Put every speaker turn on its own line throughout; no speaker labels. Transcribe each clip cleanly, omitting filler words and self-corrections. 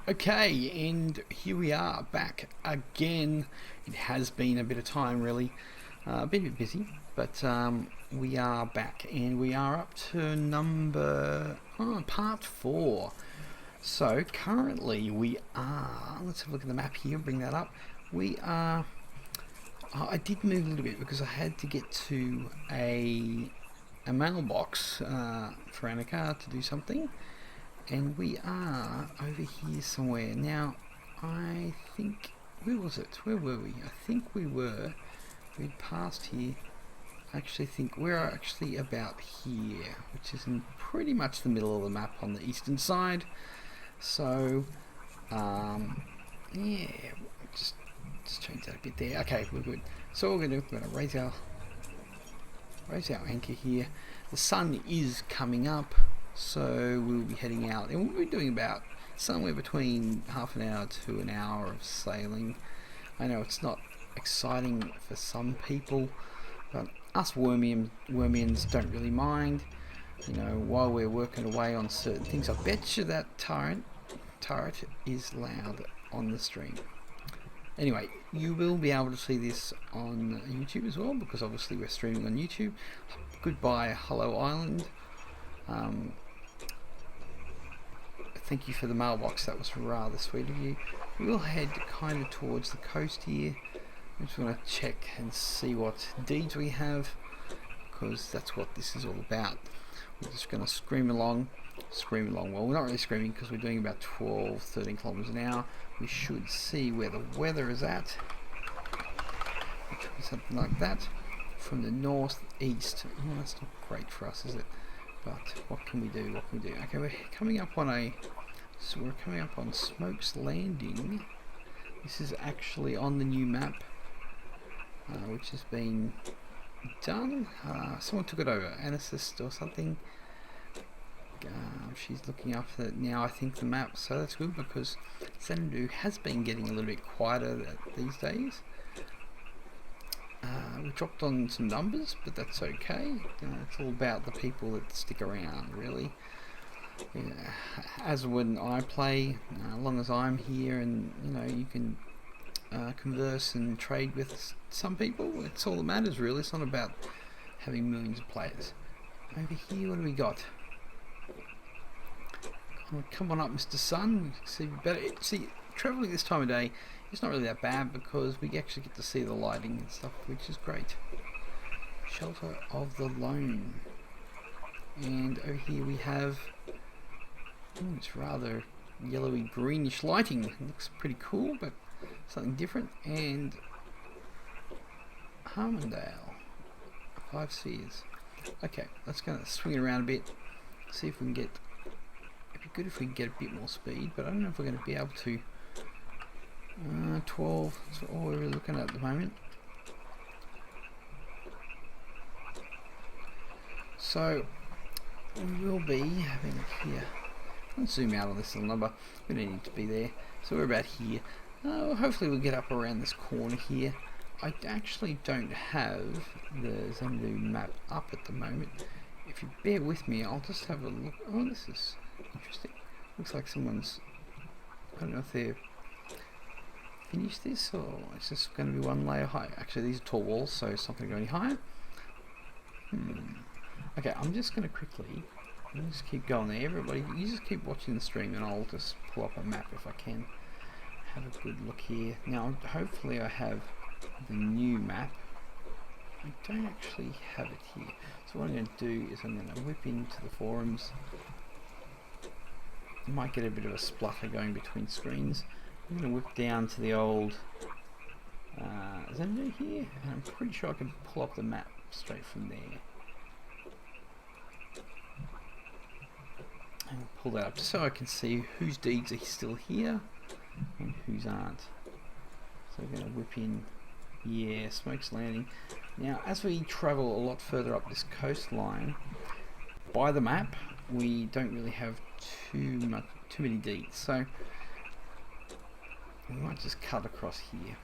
Okay, and here we are back again. It has been a bit of time, really. Been a bit busy, but we are back, and we are up to part 4. So currently we are. Let's have a look at the map here. Bring that up. We are. I did move a little bit because I had to get to a mailbox for Annika to do something. And we are over here somewhere. Now, I think... Where was it? Where were we? I think we'd passed here. I actually think we're actually about here, which is in pretty much the middle of the map on the eastern side. So, yeah, just change that a bit there. Okay, we're good. So what we're going to do, we're going to raise our anchor here. The sun is coming up. So we'll be heading out, and we'll be doing about somewhere between half an hour to an hour of sailing. I know it's not exciting for some people, but us Wormians don't really mind. You know, while we're working away on certain things. I bet you that turret is loud on the stream. Anyway, you will be able to see this on YouTube as well, because obviously we're streaming on YouTube. Goodbye, Hello Island. Thank you for the mailbox, that was rather sweet of you. We'll head kind of towards the coast here. I just want to check and see what deeds we have, because that's what this is all about. We're just going to scream along. Well, we're not really screaming because we're doing about 12-13 kilometers an hour. We should see where the weather is at, which will be something like that. From the northeast. Oh, that's not great for us, is it? But what can we do? Okay, we're coming up on Smoke's Landing. This is actually on the new map, which has been done. Someone took it over, Anesthist or something. She's looking after it now, I think, the map, so that's good, because Xanadu has been getting a little bit quieter these days. We dropped on some numbers, but that's okay. It's all about the people that stick around, really. Yeah. As when I play, as long as I'm here, and you can converse and trade with some people, it's all that matters, really. It's not about having millions of players. Over here, what do we got? Oh, come on up, Mr. Sun. See, travelling this time of day, it's not really that bad, because we actually get to see the lighting and stuff, which is great. Shelter of the Lone. And over here we have... it's rather yellowy greenish lighting. It looks pretty cool, but something different. And Harmondale. 5 spheres. Okay, let's go swing it around a bit. See if we can get... It'd be good if we can get a bit more speed, but I don't know if we're going to be able to. 12, that's all we're really looking at the moment. So we will be having here. Let's zoom out on this little number. We don't need to be there. So we're about here. Hopefully we'll get up around this corner here. I actually don't have the Xanadu map up at the moment. If you bear with me, I'll just have a look. Oh, this is interesting. Looks like someone's... I don't know if they're finish this, or it's just going to be one layer high. Actually, these are tall walls, so it's not going to go any higher. Okay, I'm just going to quickly just keep going there. Everybody, you just keep watching the stream, and I'll just pull up a map if I can. Have a good look here. Now, hopefully I have the new map. I don't actually have it here. So what I'm going to do is I'm going to whip into the forums. You might get a bit of a splutter going between screens. I'm going to whip down to the old Xanadu here, and I'm pretty sure I can pull up the map straight from there. And we'll pull that up just so I can see whose deeds are still here and whose aren't. So we're going to whip in, yeah, Smoke's Landing. Now, as we travel a lot further up this coastline, by the map, we don't really have too many deeds. So we might just cut across here.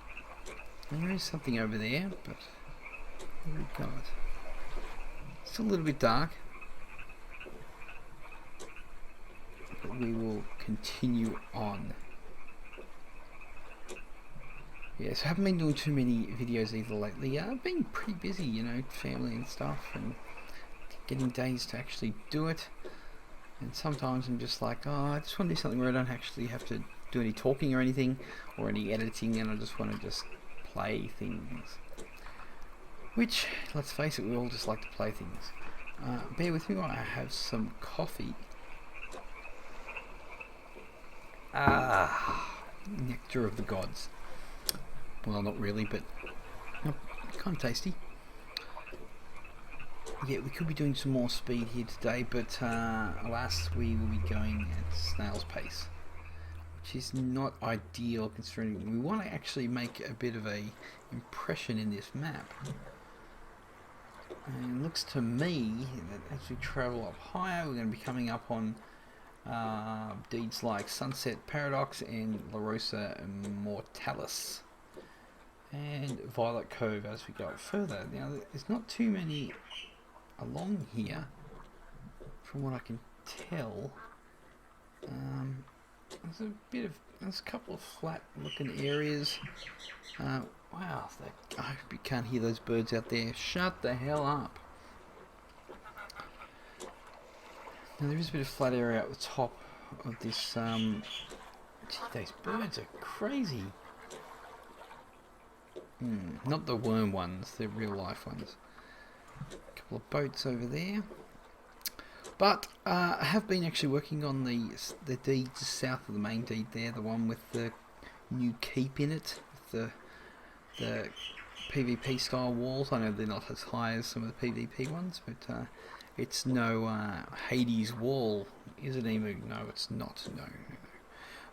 And there is something over there, but what have we got? It's a little bit dark, but we will continue on. yeah, so I haven't been doing too many videos either lately. I've been pretty busy, you know, family and stuff, and getting days to actually do it. And sometimes I'm just like, oh, I just want to do something where I don't actually have to do any talking or anything, or any editing, and I just want to just play things. Which, let's face it, we all just like to play things. Bear with me while I have some coffee. Nectar of the gods. Well, not really, but kind of tasty. Yeah, we could be doing some more speed here today, but alas, we will be going at snail's pace, which is not ideal considering we want to actually make a bit of a impression in this map. And it looks to me that as we travel up higher, we're going to be coming up on deeds like Sunset Paradox and La Rosa Mortalis and Violet Cove as we go further. Now, there's not too many along here from what I can tell. There's a couple of flat looking areas. Wow, I hope you can't hear those birds out there. Shut the hell up. Now there is a bit of flat area at the top of this. Gee, those birds are crazy. Not the worm ones, they're real life ones. A couple of boats over there. But I have been actually working on the deeds south of the main deed there, the one with the new keep in it, with the PvP style walls. I know they're not as high as some of the PvP ones, but it's no Hades wall, is it, Emu? No, it's not. No.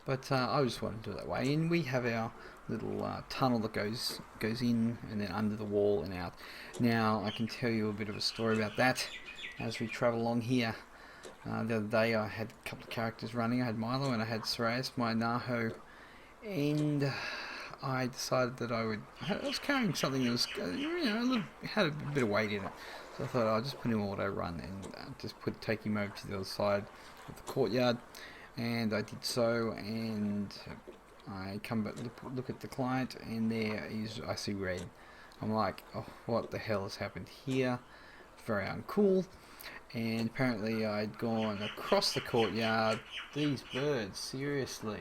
But I just wanted to do it that way, and we have our little tunnel that goes in and then under the wall and out. Now I can tell you a bit of a story about that as we travel along here. The other day I had a couple of characters running. I had Milo and I had Sirius, my Naho, and I decided that I was carrying something that was, had a bit of weight in it. So I thought I'll just put him auto run and take him over to the other side of the courtyard. And I did so, and I come back, look at the client, and I see red. I'm like, oh, what the hell has happened here? It's very uncool. And apparently I'd gone across the courtyard. These birds, seriously.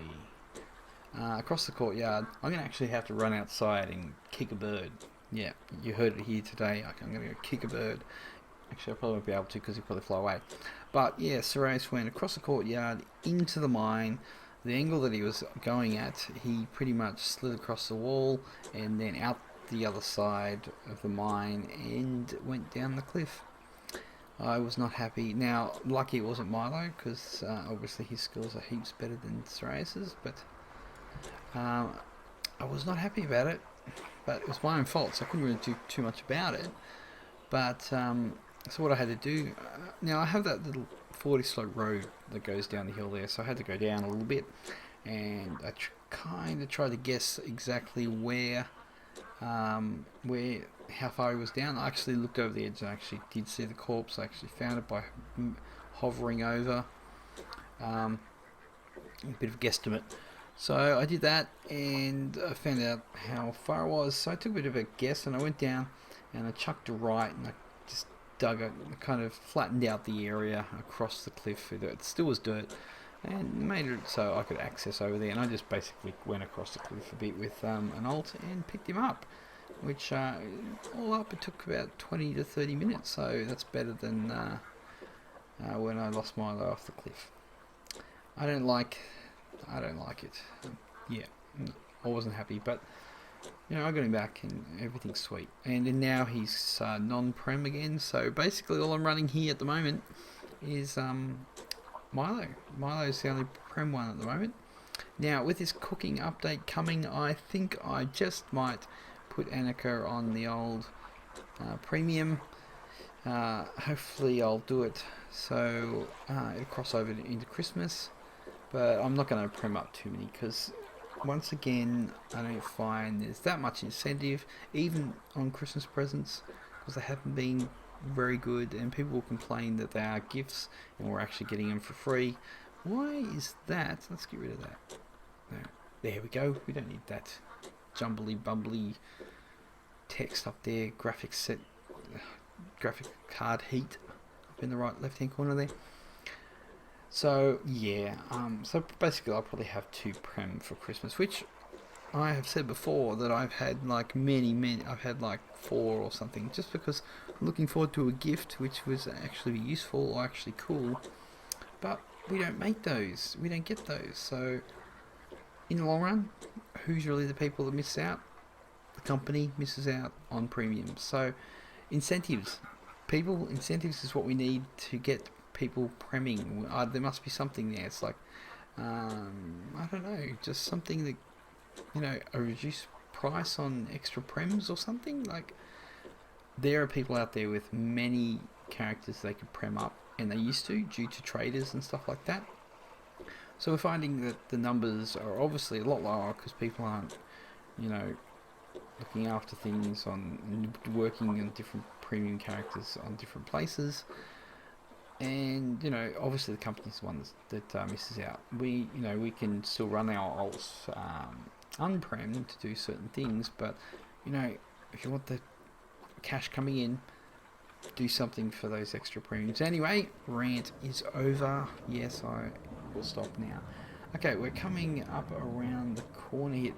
Across the courtyard. I'm going to actually have to run outside and kick a bird. Yeah, you heard it here today. I'm going to go kick a bird. Actually, I probably won't be able to because he'll probably fly away. But yeah, Sirius went across the courtyard into the mine. The angle that he was going at, he pretty much slid across the wall and then out the other side of the mine and went down the cliff. I was not happy. Now, lucky it wasn't Milo, because obviously his skills are heaps better than Sirius's, but I was not happy about it. But it was my own fault, so I couldn't really do too much about it. But so what I had to do, now I have that little 40 slope road that goes down the hill there, so I had to go down a little bit, and I kind of tried to guess exactly how far he was down. I actually looked over the edge and I actually did see the corpse. I actually found it by hovering over. A bit of a guesstimate. So I did that and I found out how far it was. So I took a bit of a guess and I went down and I chucked a right and I just dug it, kind of flattened out the area across the cliff. It still was dirt, and made it so I could access over there. And I just basically went across the cliff a bit with an ult and picked him up, which all up it took about 20 to 30 minutes. So that's better than when I lost Milo off the cliff. I don't like it. Yeah, I wasn't happy, but I got him back and everything's sweet. And then now he's non-prem again. So basically all I'm running here at the moment is Milo. Milo's the only prem one at the moment. Now with this cooking update coming, I think I just might put Annika on the old premium. Hopefully I'll do it so it'll cross over into Christmas. But I'm not going to prem up too many because once again I don't find there's that much incentive even on Christmas presents, because they haven't been very good and people will complain that they are gifts and we're actually getting them for free. Why is that? Let's get rid of that. No. There we go. We don't need that jumbly bumbly text up there, graphics set, graphic card heat up in the right left hand corner there. So yeah, so basically I'll probably have 2 prem for Christmas, which I have said before that I've had like many, I've had like 4 or something, just because I'm looking forward to a gift which was actually useful or actually cool, but we don't make those, we don't get those. So in the long run, who's really the people that miss out? The company misses out on premiums. So incentives, incentives is what we need to get people premming. There must be something there. It's like, I don't know, just something that, a reduced price on extra prems or something. Like, there are people out there with many characters they could prem up, and they used to, due to traders and stuff like that. So we're finding that the numbers are obviously a lot lower because people aren't, looking after things and working on different premium characters on different places. And obviously the company's the one that misses out. We can still run our alts unprem to do certain things, but if you want the cash coming in, do something for those extra premiums. Anyway, rant is over. Yes, I will stop now. Okay, we're coming up around the corner here.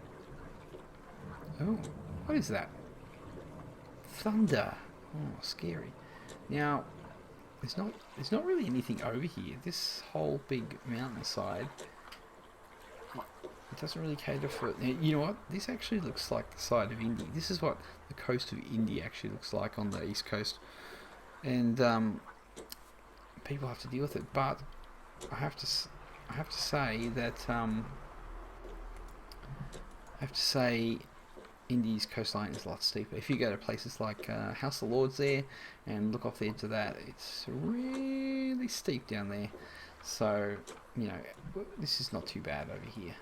Oh, what is that? Thunder. Oh, scary. Now, there's not really anything over here. This whole big mountainside, it doesn't really cater for it. Now, you know what? This actually looks like the side of India. This is what the coast of India actually looks like on the east coast. And people have to deal with it. But I have to say that India's coastline is a lot steeper. If you go to places like House of Lords there and look off the edge of that, it's really steep down there. So, this is not too bad over here.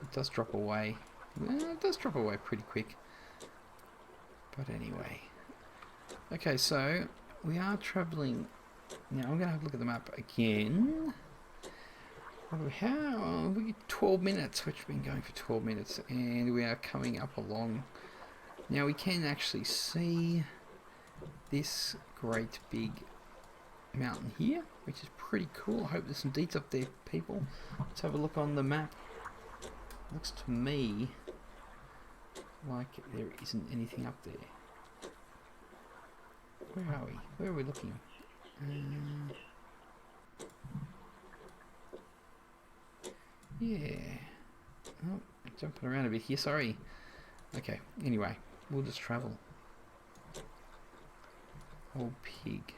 It does drop away. Well, it does drop away pretty quick. But anyway. Okay, so we are travelling. Now I'm going to have a look at the map again. What do we have? We get 12 minutes, which we've been going for 12 minutes, and we are coming up along. Now we can actually see this great big mountain here, which is pretty cool. I hope there's some deets up there, people. Let's have a look on the map. Looks to me like there isn't anything up there. Where are we? Where are we looking? Yeah. Oh, jumping around a bit here, sorry. Okay, anyway, we'll just travel. Old pig.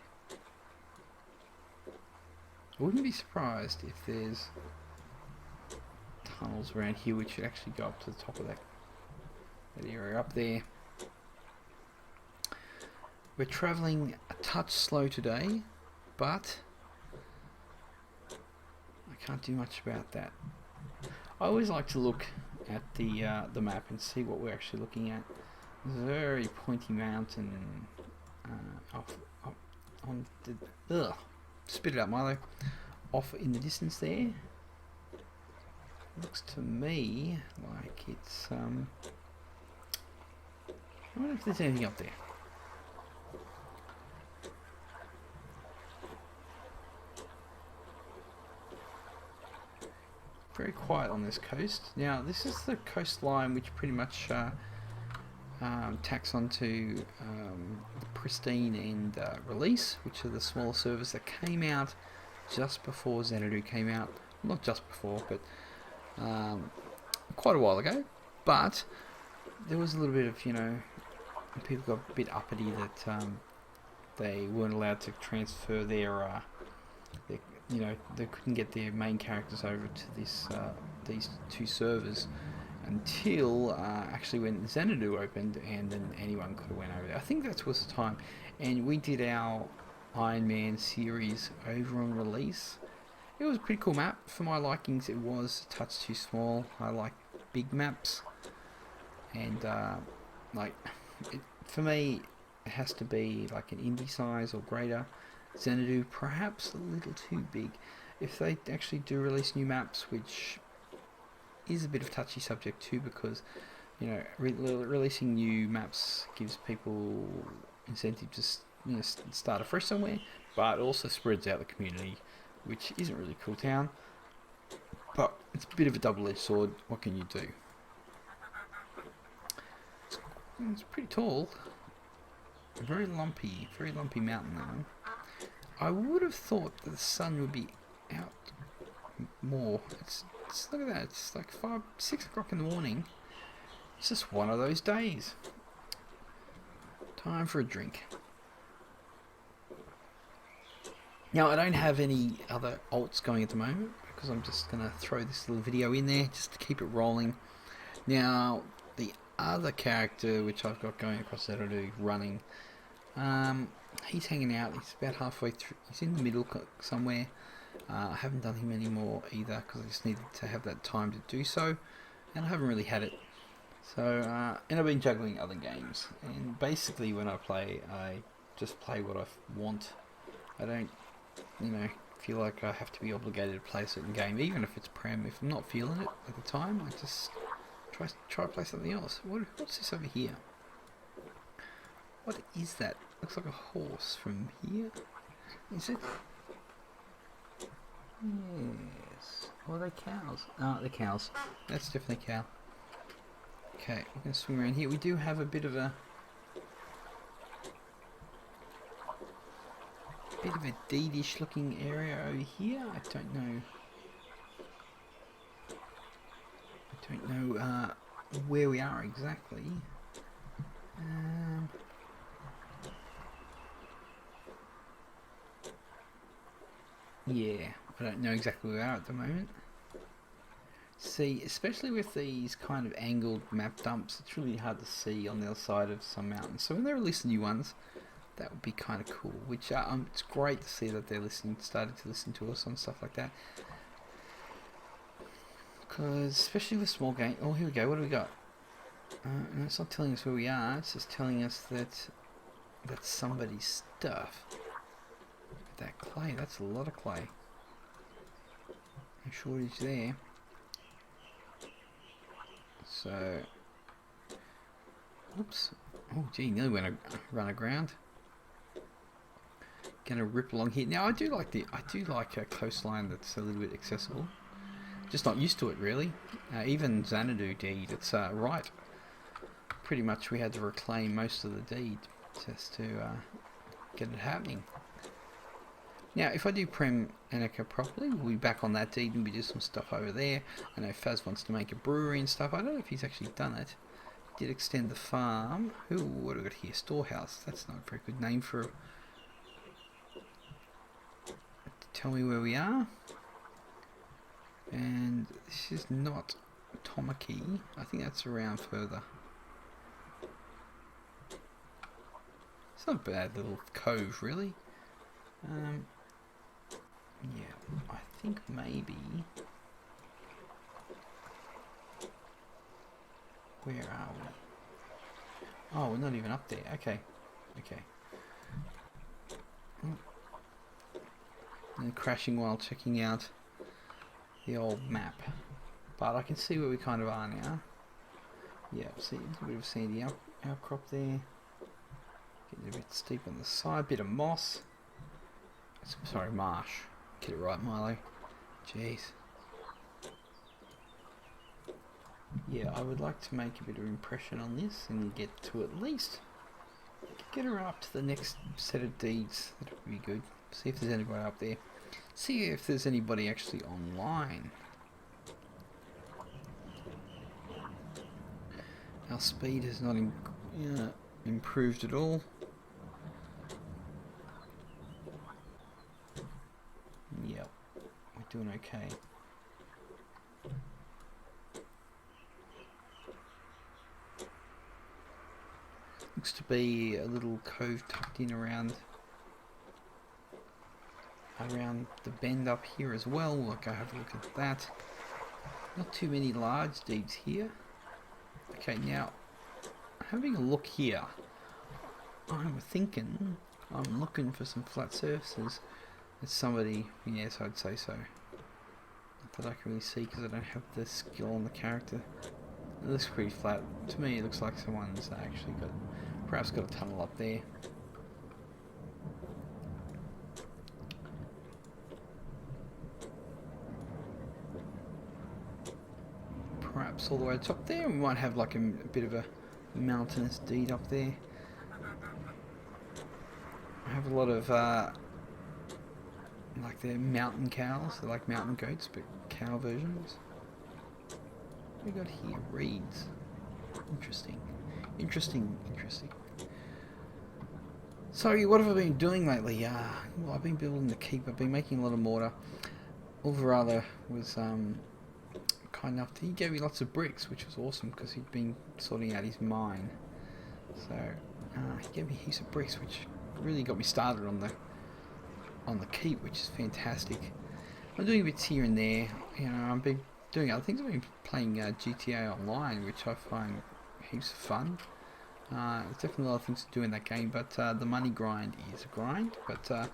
I wouldn't be surprised if there's tunnels around here which should actually go up to the top of that area up there. We're travelling a touch slow today, but I can't do much about that. I always like to look at the map and see what we're actually looking at. There's a very pointy mountain on the spit it out, Milo. Off in the distance there. Looks to me like it's I wonder if there's anything up there. Very quiet on this coast. Now this is the coastline which pretty much tacks onto Pristine and Release, which are the smaller servers that came out just before Xanadu came out. Not just before, but quite a while ago. But there was a little bit of, people got a bit uppity that they weren't allowed to transfer their they couldn't get their main characters over to these 2 servers until actually when Xanadu opened, and then anyone could have went over there. I think that was the time, and we did our Iron Man series over on Release. It was a pretty cool map. For my likings, it was a touch too small. I like big maps, and for me, it has to be like an indie size or greater. Xanadu perhaps a little too big. If they actually do release new maps, which is a bit of a touchy subject too, because You know, releasing new maps gives people incentive to start afresh somewhere, but also spreads out the community, which isn't really cool town. But it's a bit of a double-edged sword. What can you do? It's pretty tall. Very lumpy mountain that one. I would have thought that the sun would be out more. Look at that. It's like 6 o'clock in the morning. It's just one of those days. Time for a drink. Now, I don't have any other alts going at the moment because I'm just going to throw this little video in there just to keep it rolling. Now, the other character which I've got going across that I do running, he's hanging out. He's about halfway through. He's in the middle somewhere. I haven't done him anymore either because I just needed to have that time to do so, and I haven't really had it. So, and I've been juggling other games, and basically when I play, I just play what I want. I don't, feel like I have to be obligated to play a certain game, even if it's Prem. If I'm not feeling it at the time, I just try to play something else. What's this over here? What is that? Looks like a horse from here. Is it? Yes. Or are they cows? Oh, they're cows. That's definitely a cow. Okay, we're going to swing around here. We do have a bit of a deedish looking area over here. I don't know where we are exactly. Yeah, I don't know exactly where we are at the moment. See, especially with these kind of angled map dumps, it's really hard to see on the other side of some mountains. So when they release new ones, that would be kind of cool. Which it's great to see that they're starting to listen to us on stuff like that. Because especially with small game. Oh, here we go. What do we got? No, it's not telling us where we are. It's just telling us that that's somebody's stuff. That clay. That's a lot of clay. No shortage there. So, oops. Oh, gee, nearly went a run aground. Gonna rip along here. Now, I do like a coastline that's a little bit accessible. Just not used to it, really. Even Xanadu deed, it's right. Pretty much we had to reclaim most of the deed just to get it happening. Now, if I do Prem Annika properly, we'll be back on that deed and we do some stuff over there. I know Faz wants to make a brewery and stuff. I don't know if he's actually done it. He did extend the farm. Ooh, what do we got here? Storehouse. That's not a very good name for... Tell me where we are. And this is not Tomaki. I think that's around further. It's not a bad little cove, really. Yeah, I think maybe... Where are we? Oh, we're not even up there. Okay. And crashing while checking out the old map. But I can see where we kind of are now. Yeah, see a bit of sandy outcrop there. Getting a bit steep on the side. Bit of moss. Sorry, marsh. Get it right, Milo. Jeez. Yeah, I would like to make a bit of impression on this and get to at least get her up to the next set of deeds. That would be good. See if there's anybody up there. See if there's anybody actually online. Our speed has not improved at all. Yep, we're doing okay. Looks to be a little cove tucked in around the bend up here as well. We'll go have a look at that. Not too many large deeds here. Okay, now having a look here, I'm looking for some flat surfaces. There's somebody, yes, I'd say so. Not that I can really see because I don't have the skill on the character. It looks pretty flat. To me, it looks like someone's actually perhaps got a tunnel up there. Perhaps all the way to the top there. We might have like a bit of a mountainous deed up there. I have a lot of like they're mountain cows. They're like mountain goats, but cow versions. What we got here? Reeds. Interesting. Interesting. So what have I been doing lately? Well, I've been building the keep. I've been making a lot of mortar. Ulvarada was kind enough to, he gave me lots of bricks, which was awesome because he'd been sorting out his mine. So he gave me heaps of bricks, which really got me started on the keep, which is fantastic. I'm doing bits here and there. You know, I've been doing other things. I've been playing GTA Online, which I find heaps of fun. There's definitely a lot of things to do in that game, but the money grind is a grind. But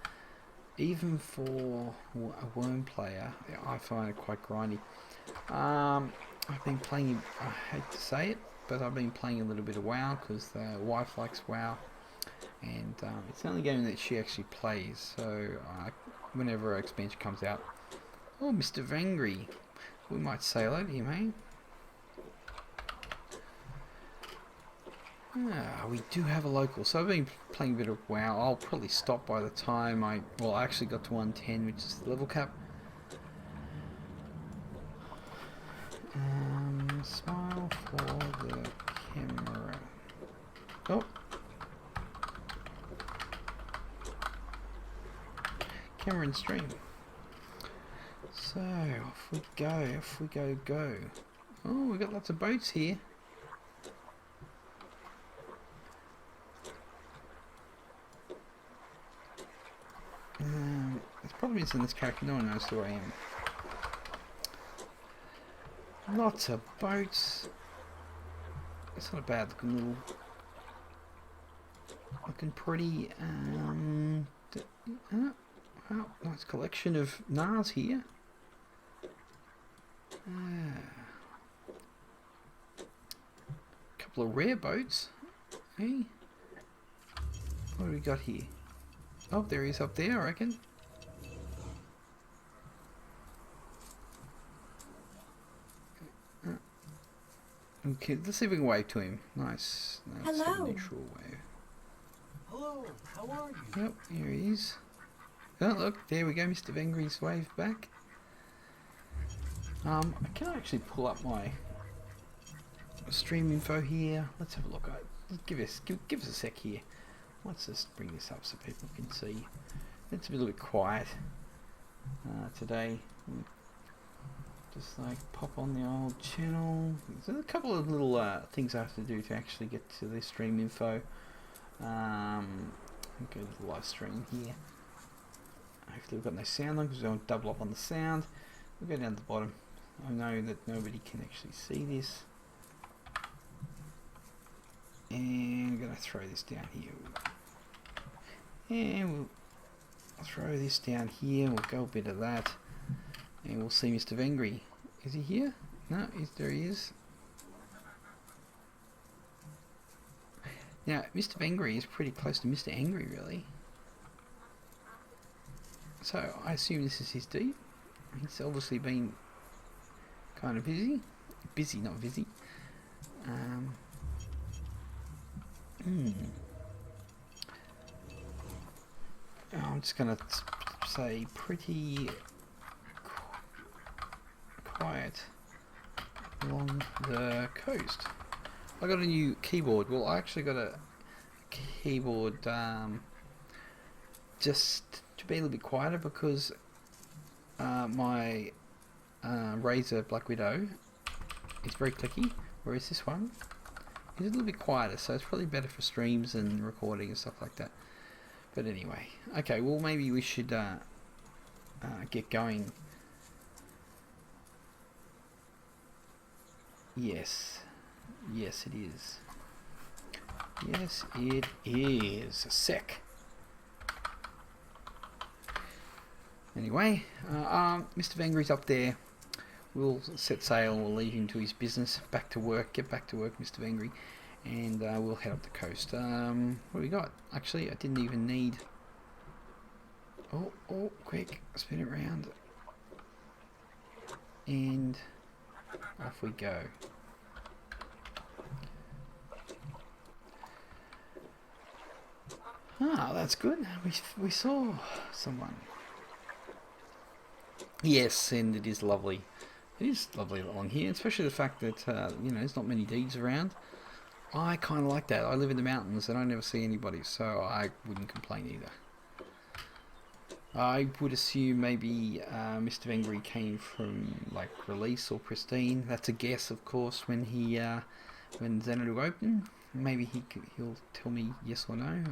even for a Wurm player, I find it quite grindy. I've been playing, I hate to say it, but I've been playing a little bit of WoW because the wife likes WoW, and it's the only game that she actually plays. So whenever an expansion comes out, oh, Mr. Vangry, we might say hello to him, eh? We do have a local, so I've been playing a bit of WoW. I'll probably stop by the time I actually got to 110, which is the level cap. Smile for the camera. Oh, camera and stream. So off we go. Oh, we've got lots of boats here. The problem is in this character, no one knows who I am. Lots of boats. It's not a bad looking pretty. Well, nice collection of Nars here. Couple of rare boats. Hey, what do we got here? Oh, there he is up there, I reckon. Okay, let's see if we can wave to him. Nice.
Hello.
Neutral wave.
Hello, how are you?
Yep, here he is. Oh, look, there we go, Mr. Vengry's wave back. I can actually pull up my stream info here. Let's have a look. Give us a sec here. Let's just bring this up so people can see. It's a little bit quiet today. Just like pop on the old channel. There's a couple of little things I have to do to actually get to the stream info. Go to the live stream here. Hopefully we've got no sound on because we don't double up on the sound. We'll go down to the bottom. I know that nobody can actually see this. And I'm going to throw this down here. And we'll throw this down here. We'll go a bit of that. And we'll see Mr. Vengry. Is he here? No, there he is. Now, Mr. Vengry is pretty close to Mr. Angry, really. So, I assume this is his deed. He's obviously been kind of busy. Busy, not busy. I'm just going to say pretty quiet along the coast. I got a new keyboard. Well, I actually got a keyboard just to be a little bit quieter because my Razer Black Widow is very clicky, whereas this one is a little bit quieter, so it's probably better for streams and recording and stuff like that. But anyway, okay, well maybe we should get going. Yes, yes it is. Yes it is. A sec. Anyway, Mr. Vengry's up there. we'll set sail and we'll leave him to his business. Back to work. Get back to work, Mr. Vengry. And we'll head up the coast. What do we got? Actually, I didn't even need... Oh, quick. Spin it round. And off we go. Ah, that's good. We saw someone. Yes, and it is lovely. It is lovely along here, especially the fact that, there's not many deeds around. I kind of like that. I live in the mountains and I never see anybody, so I wouldn't complain either. I would assume maybe Mr. Vengry came from like Release or Pristine. That's a guess, of course, when Xanadu open. Maybe he'll tell me yes or no.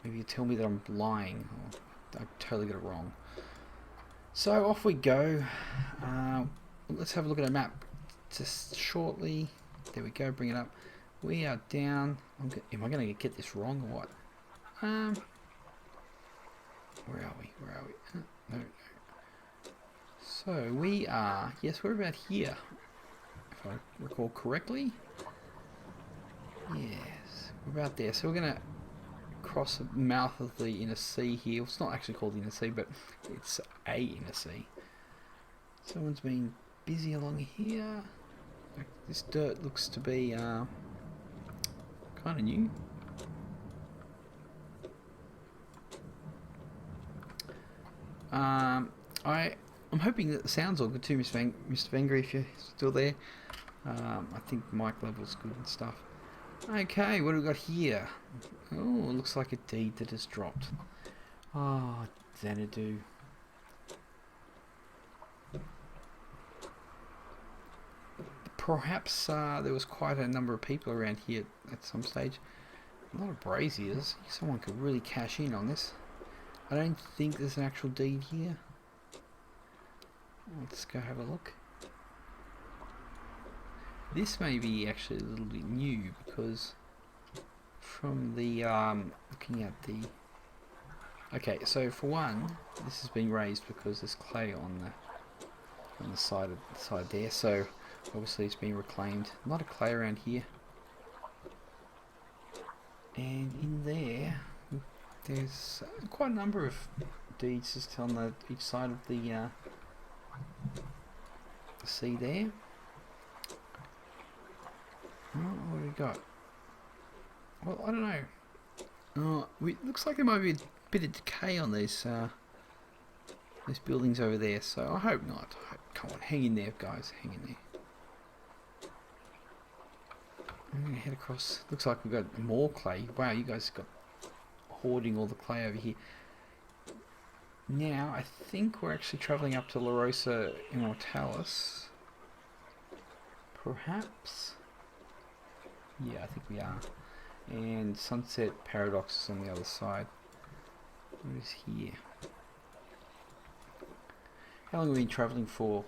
Maybe he'll tell me that I'm lying or I totally got it wrong. So off we go. Let's have a look at our map just shortly. There we go, bring it up. We are down. Am I going to get this wrong or what? Where are we? No. So we are, yes, we're about here, if I recall correctly. Yes, we're about there. So we're going to cross the mouth of the inner sea here. It's not actually called the inner sea, but it's a inner sea. Someone's been busy along here. This dirt looks to be kind of new. I'm hoping that the sound's all good too, Mr. Vengry, if you're still there. I think mic level's good and stuff. Okay, what do we got here? Oh, it looks like a deed that has dropped. Oh, Xanadu. Perhaps there was quite a number of people around here at some stage. A lot of braziers. Someone could really cash in on this. I don't think there's an actual deed here. Let's go have a look. This may be actually a little bit new because from the looking at the... Okay, so for one, this has been raised because there's clay on the side there. So obviously it's been reclaimed. A lot of clay around here. And in there, there's quite a number of deeds just on each side of the sea there. Oh, what do we got? Well, I don't know. Oh, looks like there might be a bit of decay on these buildings over there, so I hope not. Come on, hang in there, guys. Hang in there. I'm going to head across. Looks like we've got more clay. Wow, you guys got hoarding all the clay over here. Now, I think we're actually travelling up to La Rosa Immortalis. Perhaps? Yeah, I think we are. And Sunset Paradox is on the other side. What is here? How long have we been travelling for?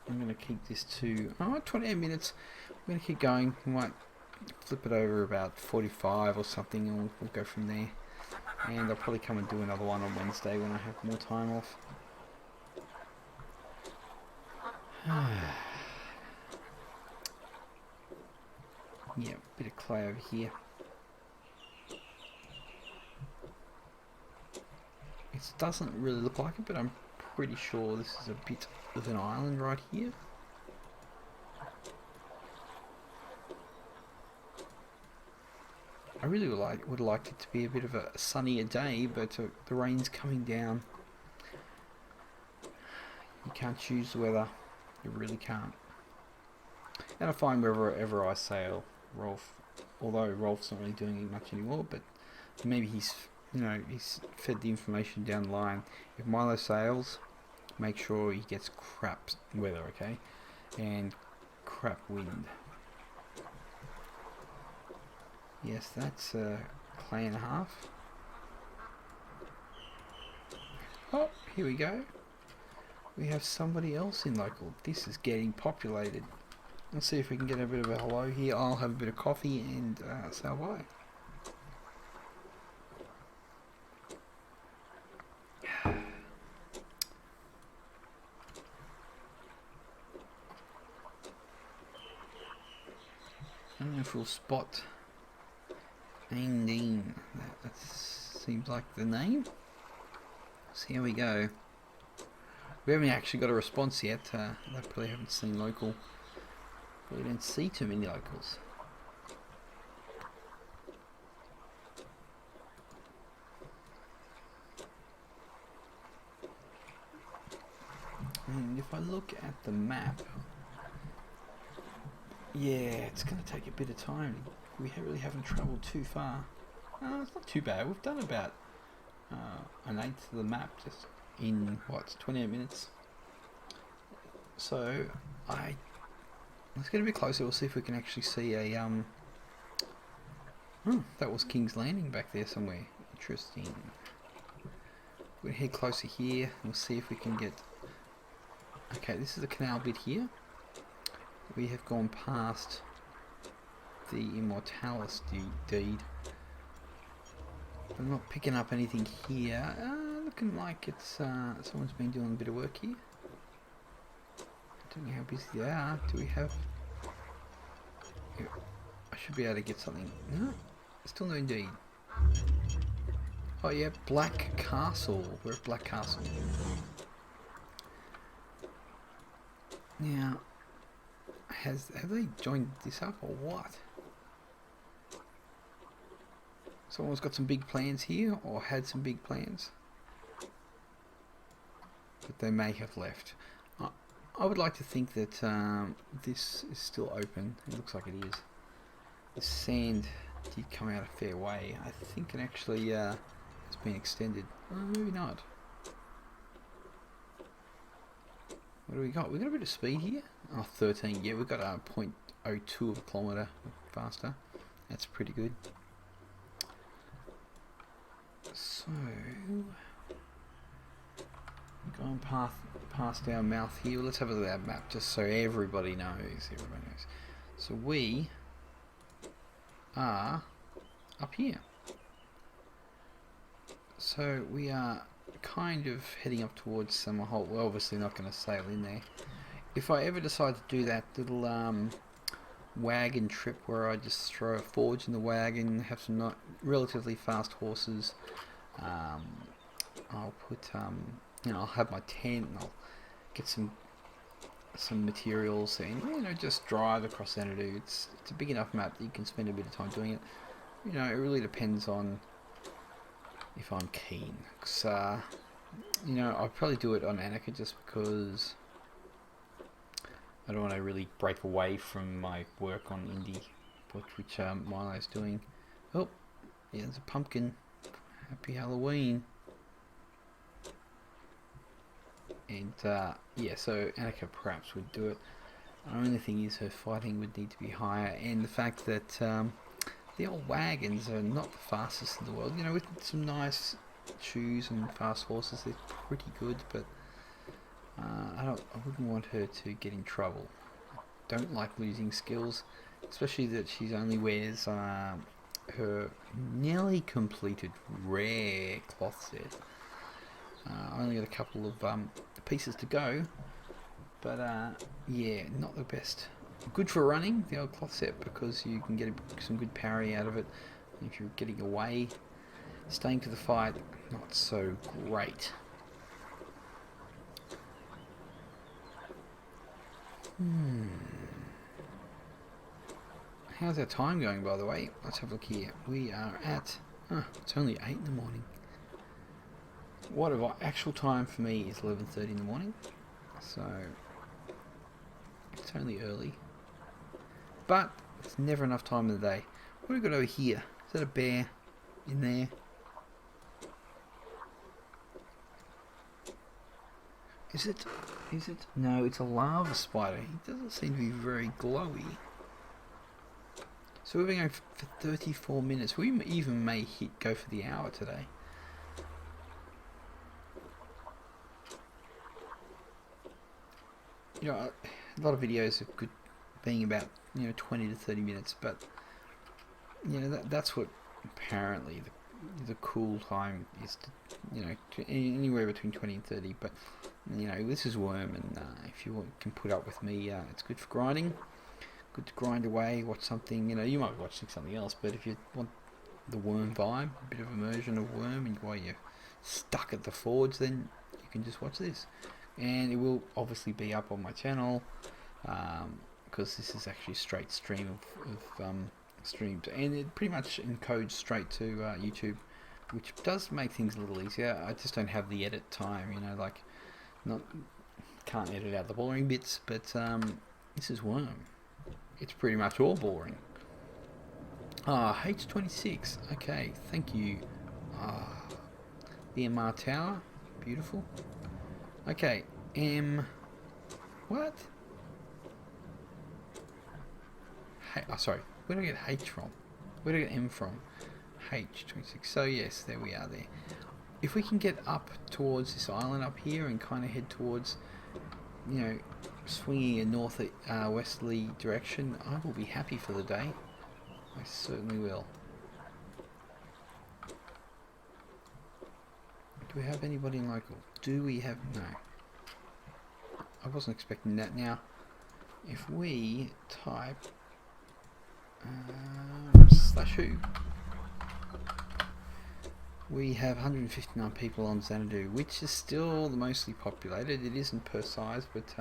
I'm going to keep this to 28 minutes. I'm going to keep going. We might flip it over about 45 or something and we'll go from there. And I'll probably come and do another one on Wednesday when I have more time off. Yeah, bit of clay over here. It doesn't really look like it, but I'm pretty sure this is a bit of an island right here. I really would have liked it to be a bit of a sunnier day, but the rain's coming down. You can't choose the weather. You really can't. And I find wherever I sail, Rolf, although Rolf's not really doing it much anymore, but maybe he's fed the information down the line. If Milo sails, make sure he gets crap weather, okay? And crap wind. Yes, that's a clay and a half. Oh, here we go. We have somebody else in local. This is getting populated. Let's see if we can get a bit of a hello here. I'll have a bit of coffee and say bye. I don't know if we'll spot Aindeen. That seems like the name. So here we go. We haven't actually got a response yet. I probably haven't seen local. We don't see too many locals. And if I look at the map, yeah, it's going to take a bit of time. We really haven't travelled too far. It's not too bad. We've done about an eighth of the map just in, what, 28 minutes. So, let's get a bit closer. We'll see if we can actually see a, that was King's Landing back there somewhere. Interesting. We'll head closer here. We'll see if we can get... Okay, this is the canal bit here. We have gone past the Immortalis deed. I'm not picking up anything here. Looking like it's someone's been doing a bit of work here. I don't know how busy they are. Do we have... I should be able to get something. No, still no deed. Oh yeah, Black Castle. We're at Black Castle. Now, have they joined this up or what? Someone's got some big plans here, or had some big plans, but they may have left. I would like to think that this is still open. It looks like it is. The sand did come out a fair way. I think it actually has been extended. Maybe not. What do we got? We got a bit of speed here. Oh, 13. Yeah, we've got a 0.02 of a kilometre faster. That's pretty good. So, going past our mouth here. Let's have a look at our map just so everybody knows. So we are up here. So we are kind of heading up towards Summerholt. We're obviously not going to sail in there. If I ever decide to do that little wagon trip where I just throw a forge in the wagon, have some not relatively fast horses, I'll put I'll have my tent and I'll get some materials and just drive across Xanadu. It's a big enough map that you can spend a bit of time doing it. It really depends on if I'm keen. Cause, I'll probably do it on Annika just because I don't want to really break away from my work on Indie, which Milo's doing. Oh, yeah, there's a pumpkin. Happy Halloween. And yeah, so Annika perhaps would do it. The only thing is her fighting would need to be higher, and the fact that the old wagons are not the fastest in the world. With some nice shoes and fast horses, they're pretty good, but I wouldn't want her to get in trouble. I don't like losing skills, especially that she only wears her nearly completed rare cloth set. I only got a couple of pieces to go, but yeah, not the best. Good for running, the old cloth set, because you can get some good parry out of it. If you're getting away, staying to the fight, not so great. How's our time going, by the way? Let's have a look here. We are at... it's only 8 in the morning. Actual time for me is 11:30 in the morning. So, it's only early. But, it's never enough time of the day. What have we got over here? Is that a bear in there? Is it? No, it's a lava spider. He doesn't seem to be very glowy. So we've been going for 34 minutes. We even may go for the hour today. A lot of videos are good being about 20 to 30 minutes, but that's what apparently the cool time is to, anywhere between 20 and 30. But this is Wurm, and if you can put up with me, it's good for grinding, good to grind away, watch something. You know, you might be watching something else, but if you want the Wurm vibe, a bit of immersion of Wurm, and while you're stuck at the forge, then you can just watch this. And it will obviously be up on my channel, because this is actually straight stream of streams, and it pretty much encodes straight to YouTube, which does make things a little easier. I just don't have the edit time, you know, like can't edit out the boring bits, but this is Wurm. It's pretty much all boring. H26. Okay, thank you. The MR Tower, beautiful. Okay, what? Sorry, where did I get H from? Where did I get M from? H26. So yes, there we are there. If we can get up towards this island up here and kind of head towards, you know, swinging a westerly direction, I will be happy for the day. I certainly will. Do we have anybody in local? Do we have... No. I wasn't expecting that. Now, if we type /who, we have 159 people on Xanadu, which is still the mostly populated. It isn't per size, but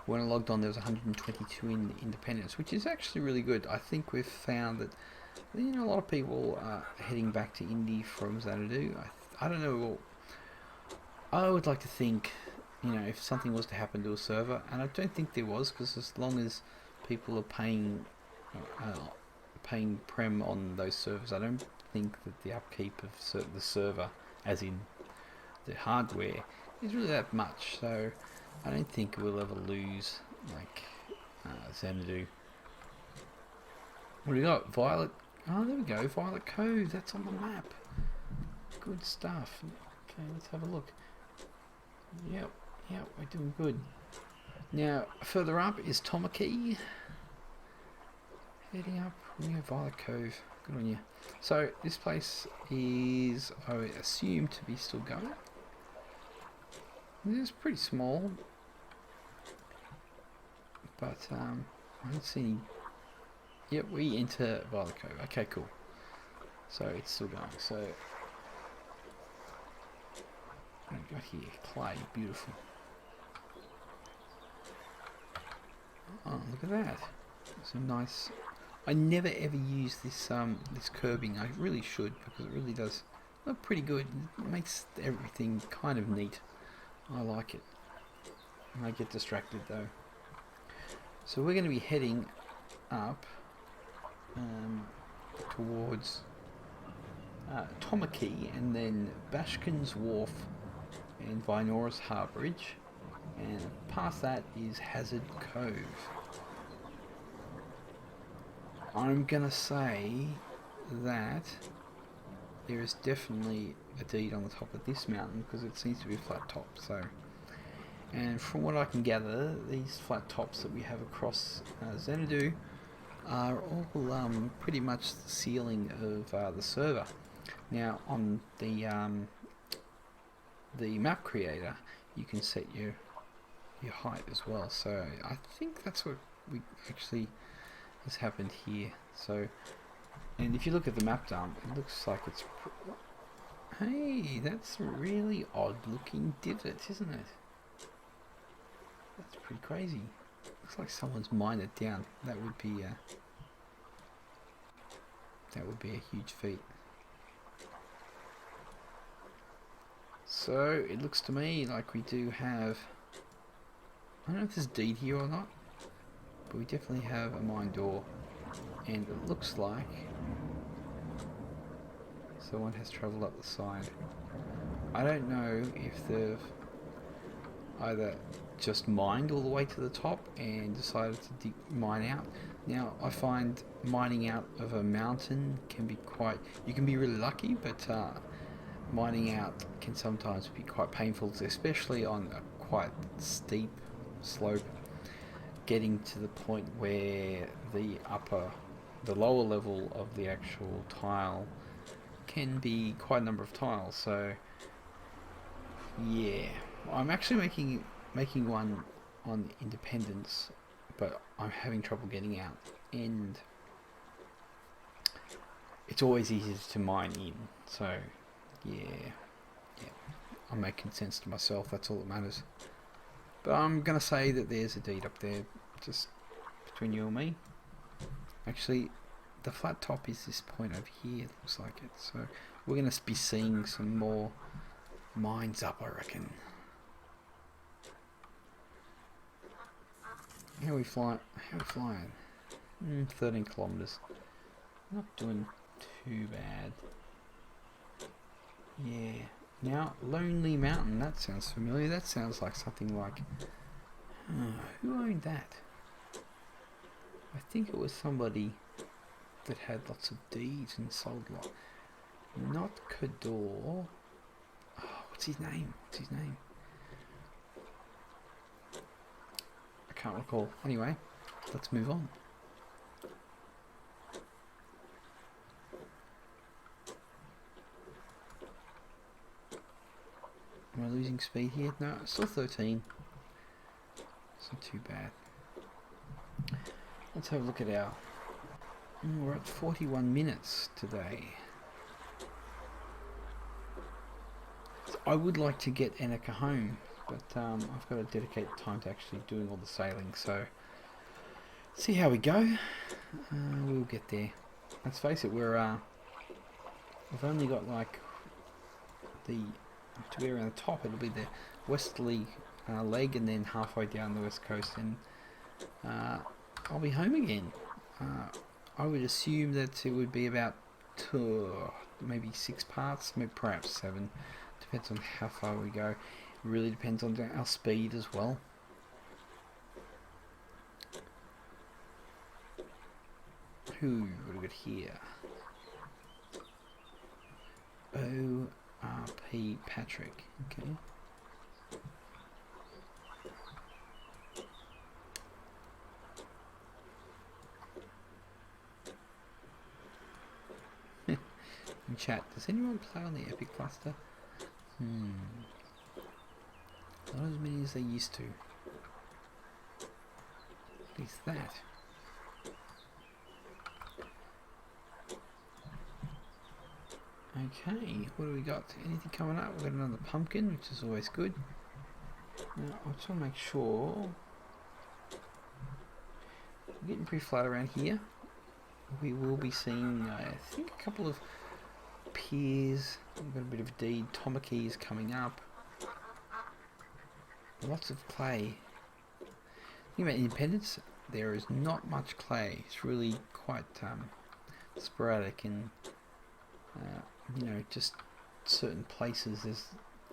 when I logged on there was 122 in Independence, which is actually really good. I think we've found that, you know, a lot of people are heading back to Indy from Xanadu. I don't know. I would like to think, you know, if something was to happen to a server, and I don't think there was, because as long as people are paying prem on those servers, I don't think that the upkeep of the server, as in the hardware, is really that much. So I don't think we'll ever lose like Xanadu. What do we got? Violet. Oh, there we go. Violet Cove. That's on the map. Good stuff. Okay, let's have a look. Yep, we're doing good. Now, further up is Tomaki. Heading up, we have Violet Cove. Good on you. So, this place is, I assume, to be still going. It's pretty small, but I don't see any. Yep, we enter Violet Cove. Okay, cool. So, it's still going. So, what have we got here? Clay, beautiful. Oh, look at that. Some nice. I never ever use this this curbing. I really should, because it really does look pretty good. It makes everything kind of neat. I like it. I get distracted though. So we're going to be heading up towards Tomaki, and then Bashkin's Wharf and Vinora's Harbourage, and past that is Hazard Cove. I'm gonna say that there is definitely a deed on the top of this mountain, because it seems to be a flat top. So, and from what I can gather, these flat tops that we have across Xanadu are all pretty much the ceiling of the server. Now on the map creator, you can set your height as well. So I think that's what we actually has happened here. So, and if you look at the map dump, it looks like it's. Hey, that's a really odd looking divot, isn't it? That's pretty crazy. Looks like someone's mined it down. That would be a huge feat. So it looks to me like we do have, I don't know if there's deed here or not, but we definitely have a mine door, and it looks like someone has travelled up the side. I don't know if they've either just mined all the way to the top and decided to mine out. Now, I find mining out of a mountain can be quite, you can be really lucky, but mining out can sometimes be quite painful, especially on a quite steep slope, getting to the point where the lower level of the actual tile can be quite a number of tiles. So yeah, I'm actually making one on Independence, but I'm having trouble getting out, and it's always easiest to mine in. So yeah, I'm making sense to myself. That's all that matters. But I'm gonna say that there's a deed up there, just between you and me. Actually, the flat top is this point over here. It looks like it. So we're gonna be seeing some more mines up, I reckon. How are we flying? 13 kilometers. Not doing too bad. Yeah. Now, Lonely Mountain. That sounds familiar. That sounds like something like... who owned that? I think it was somebody that had lots of deeds and sold a lot. Not Cador. Oh, what's his name? I can't recall. Anyway, let's move on. Am I losing speed here? No, still 13. It's not too bad. Let's have a look at our... we're at 41 minutes today. So I would like to get Annika home, but I've got to dedicate time to actually doing all the sailing, so see how we go. We'll get there. Let's face it, we've only got like to be around the top. It'll be the westerly leg, and then halfway down the west coast, and I'll be home again. I would assume that it would be about maybe 6 parts, maybe perhaps 7. Depends on how far we go. It really depends on our speed as well. What do we got here? ORP Patrick. Okay. In chat, does anyone play on the Epic cluster? Not as many as they used to. At least that. Okay, what do we got? Anything coming up? We've got another pumpkin, which is always good. Now, I just want to make sure. We're getting pretty flat around here. We will be seeing, I think, a couple of piers. We've got a bit of a deed. Tomaki is coming up. Lots of clay. Think about Independence. There is not much clay. It's really quite sporadic, and you know, just certain places there's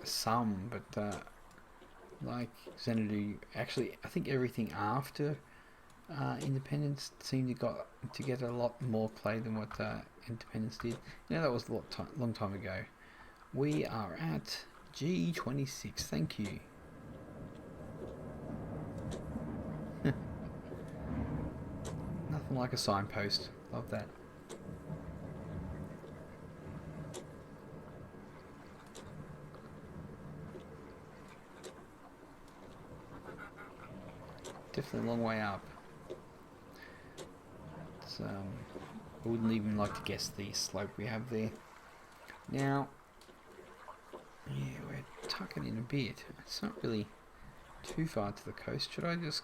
some, but like Xanadu, actually, I think everything after Independence seemed to get a lot more clay than what Independence did. You know, that was a long time ago. We are at G26. Thank you. Nothing like a signpost. Love that. Definitely a long way up. It's, I wouldn't even like to guess the slope we have there. Now, yeah, we're tucking in a bit. It's not really too far to the coast. Should I just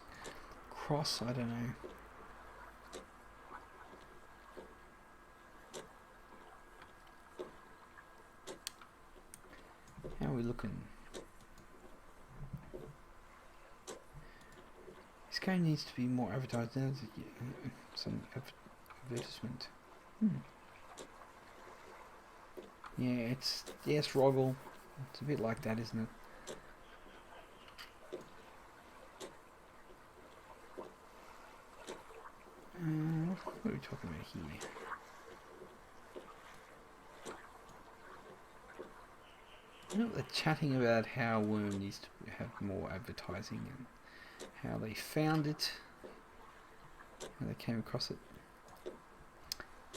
cross? I don't know. How are we looking? This game needs to be more advertised. Now some advertisement. Yeah, it's Roggle. It's a bit like that, isn't it? What are we talking about here? You know, they're chatting about how Wurm needs to have more advertising and how they found it, how they came across it.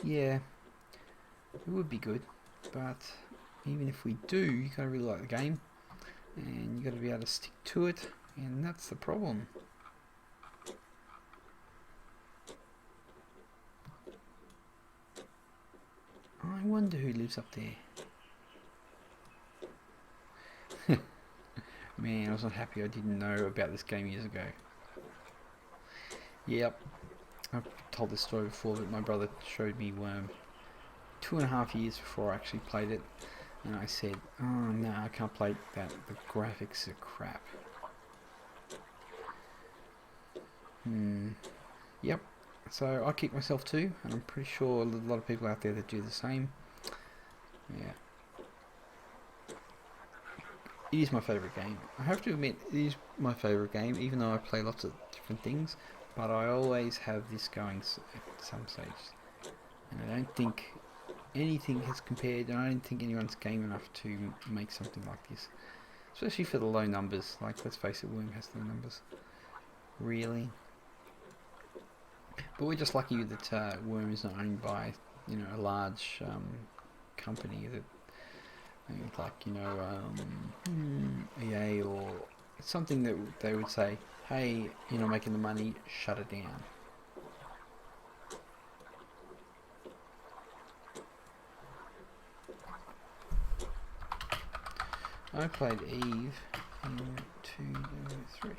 Yeah, it would be good, but even if we do, you gotta really like the game, and you gotta be able to stick to it, and that's the problem. lives up there. Man, I was not happy I didn't know about this game years ago. Yep, I've told this story before, but my brother showed me Wurm 2.5 years before I actually played it, and I said, oh no, I can't play that, the graphics are crap. Yep, so I kick myself too, and I'm pretty sure there's a lot of people out there that do the same. Yeah. It is my favourite game. I have to admit, it is my favourite game, even though I play lots of different things, but I always have this going at some stage. And I don't think anything has compared, and I don't think anyone's game enough to make something like this. Especially for the low numbers. Like, let's face it, Wurm has low numbers. Really? But we're just lucky that Wurm is not owned by, you know, a large company that, like, you know, EA or something that they would say, hey, you're not making the money, shut it down. I played Eve in 2.3.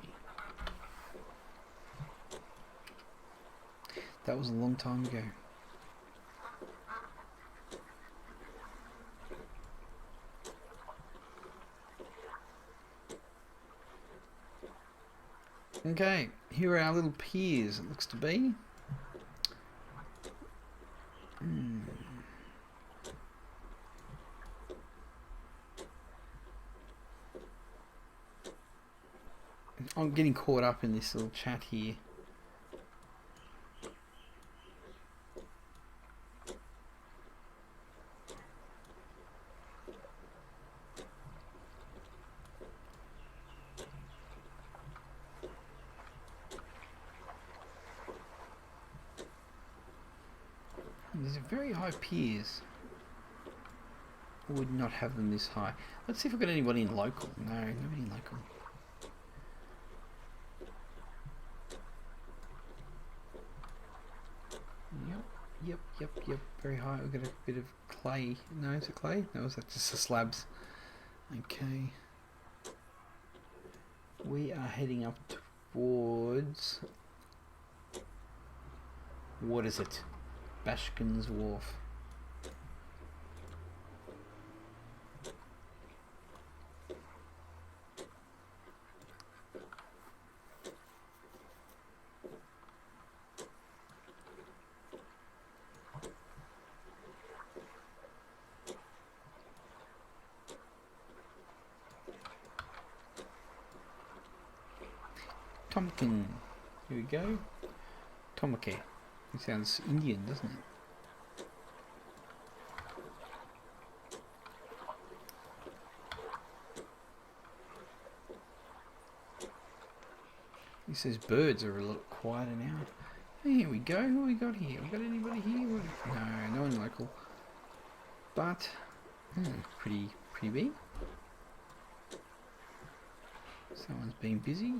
That was a long time ago. Okay, here are our little piers, it looks to be. I'm getting caught up in this little chat here. These are very high piers. I would not have them this high. Let's see if we've got anybody in local. No, nobody in local. Yep. Very high. We've got a bit of clay. No, is it clay? No, is that just the slabs? Okay. We are heading up towards... What is it? Bashkin's Wharf. Tomkin. Here we go. Tomake. It sounds Indian, doesn't it? He says birds are a little quieter now. Here we go. Who we got here? We got anybody here? No, no one local. But pretty big. Someone's been busy.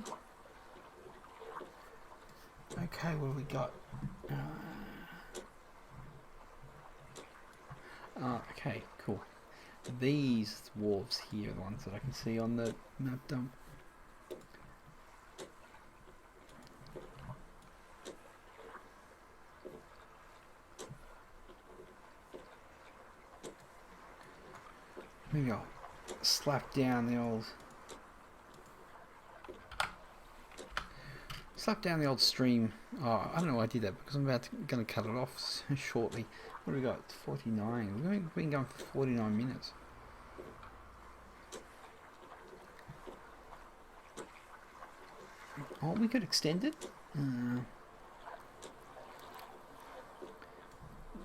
Okay, what have we got? Okay, cool. These wharves here are the ones that I can see on the map dump. Maybe I'll slap down the old stream. Oh, I don't know why I did that because I'm going to cut it off shortly. What do we got? 49. We've been going for 49 minutes. Oh, we could extend it.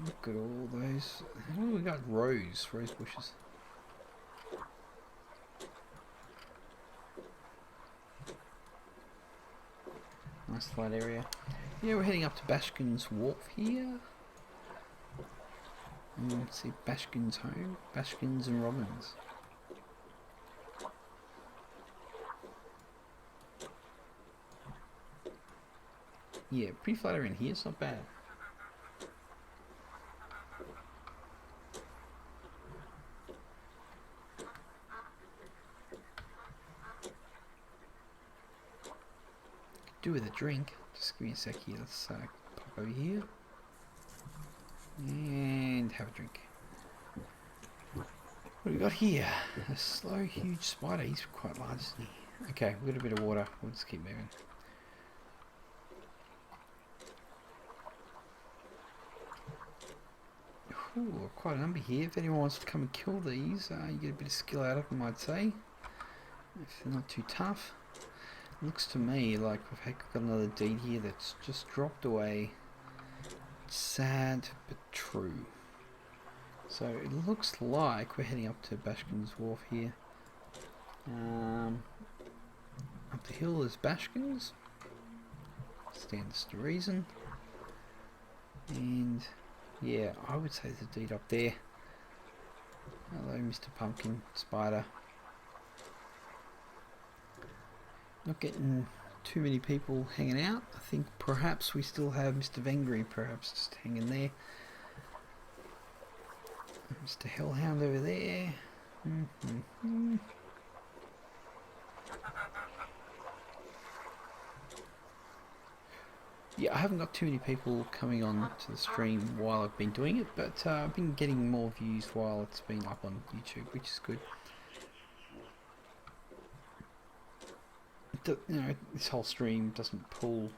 Look at all those. What do we got? Rose bushes. Nice flat area. Yeah, we're heading up to Bashkin's Wharf here. And let's see, Bashkin's home. Bashkin's and Robbins. Yeah, pretty flat area in here, it's not bad. do with a drink. Just give me a sec here. Let's pop over here and have a drink. What do we got here? A slow, huge spider. He's quite large, isn't he? Okay, we've got a bit of water. We'll just keep moving. Ooh, quite a number here. If anyone wants to come and kill these, you get a bit of skill out of them, I'd say. If they're not too tough. Looks to me like we've got another deed here that's just dropped away. Sad but true. So it looks like we're heading up to Bashkin's Wharf here. Up the hill is Bashkin's. Stands to reason. And yeah, I would say there's a deed up there. Hello, Mr. Pumpkin Spider. Not getting too many people hanging out. I think perhaps we still have Mr. Vengry perhaps just hanging there. Mr. Hellhound over there. Yeah, I haven't got too many people coming on to the stream while I've been doing it, but I've been getting more views while it's been up on YouTube, which is good. You know, this whole stream doesn't pull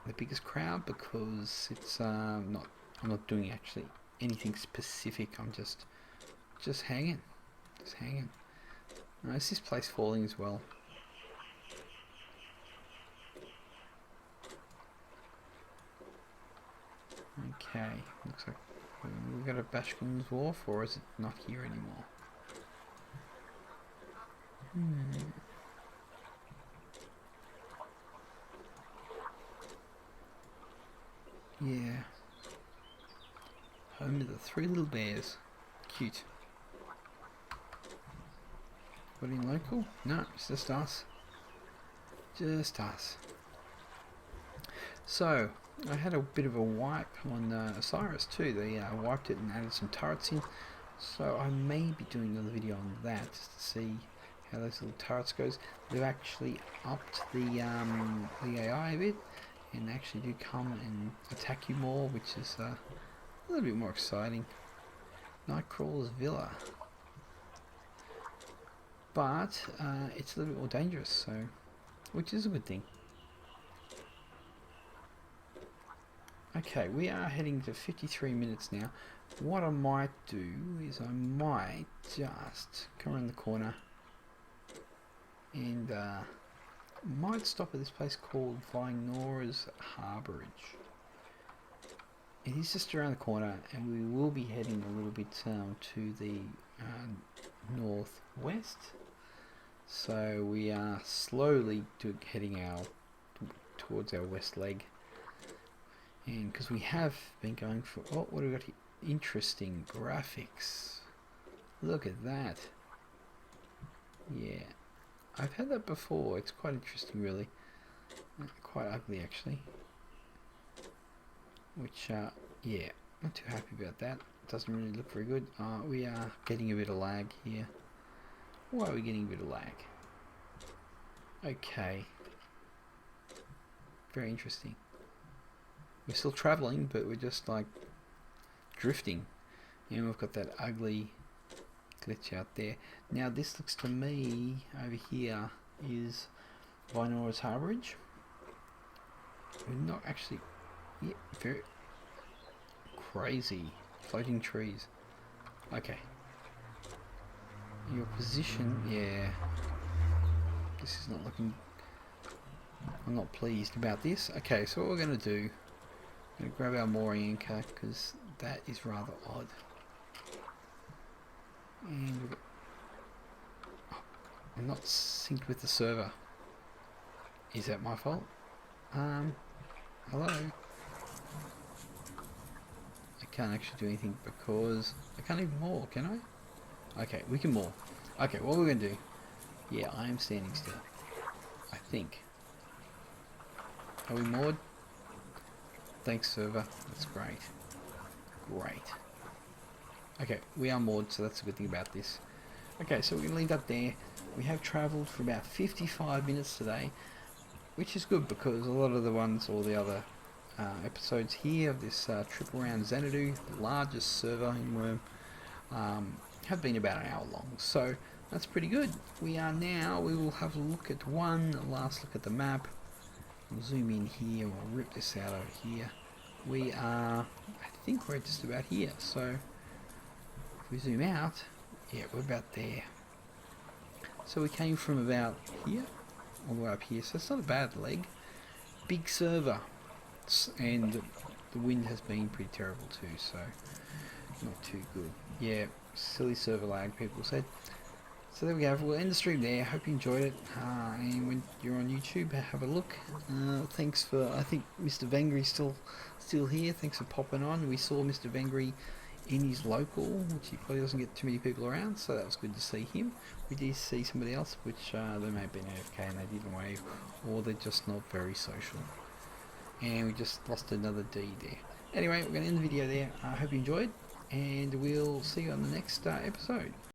the biggest crowd because it's I'm not doing actually anything specific. I'm just hanging, Is this place falling as well? Okay, looks like we've got a Bashkin's Wharf, or is it not here anymore? Yeah. Home of the three little bears. Cute. Put in local? No, it's just us. Just us. So, I had a bit of a wipe on Osiris too. They wiped it and added some turrets in. So I may be doing another video on that just to see how those little turrets goes. They've actually upped the AI a bit, and they actually do come and attack you more, which is a little bit more exciting. Nightcrawler's Villa. But it's a little bit more dangerous, so which is a good thing. Okay, we are heading to 53 minutes now. What I might do is I might just come around the corner and might stop at this place called Vignora's Harbourage. It is just around the corner, and we will be heading a little bit to the northwest. So we are slowly heading towards our west leg. And because we have been going for... Oh, what do we got here? Interesting graphics. Look at that. Yeah. I've had that before. It's quite interesting, really. Quite ugly, actually. Which, yeah. Not too happy about that. Doesn't really look very good. We are getting a bit of lag here. Why are we getting a bit of lag? Okay. Very interesting. We're still travelling, but we're just like drifting. And we've got that ugly glitch out there. Now this looks to me over here is Vignora's Harbourage. We're not actually... Yeah, very crazy. Floating trees. Okay. Your position, yeah. This is not looking... I'm not pleased about this. Okay, so what we're going to do... I'm going to grab our mooring anchor because that is rather odd. And I'm not synced with the server. Is that my fault? Hello? I can't actually do anything because I can't even moor, can I? Okay, we can moor. Okay, what we're going to do... Yeah, I am standing still. I think. Are we moored? Thanks, server. That's great. Great. Okay, we are moored, so that's a good thing about this. Okay, so we're going to leave that there. We have travelled for about 55 minutes today. which is good because a lot of the ones or the other episodes here of this trip around Xanadu, the largest server in Wurm, have been about an hour long. So that's pretty good. We will have a look at last look at the map. We'll zoom in here, we'll rip this out over here. I think we're just about here. So if we zoom out, yeah, we're about there. So we came from about here, all the way up here. So it's not a bad leg. Big server. And the wind has been pretty terrible too, so not too good. Yeah, silly server lag, people said. So there we go. We'll end the stream there. Hope you enjoyed it. And when you're on YouTube, have a look. Thanks for. I think Mr. Vengry's still here. Thanks for popping on. We saw Mr. Vengry in his local, which he probably doesn't get too many people around. So that was good to see him. We did see somebody else, which they may have been AFK and they didn't wave, or they're just not very social. And we just lost another D there. Anyway, we're going to end the video there. I hope you enjoyed, and we'll see you on the next episode.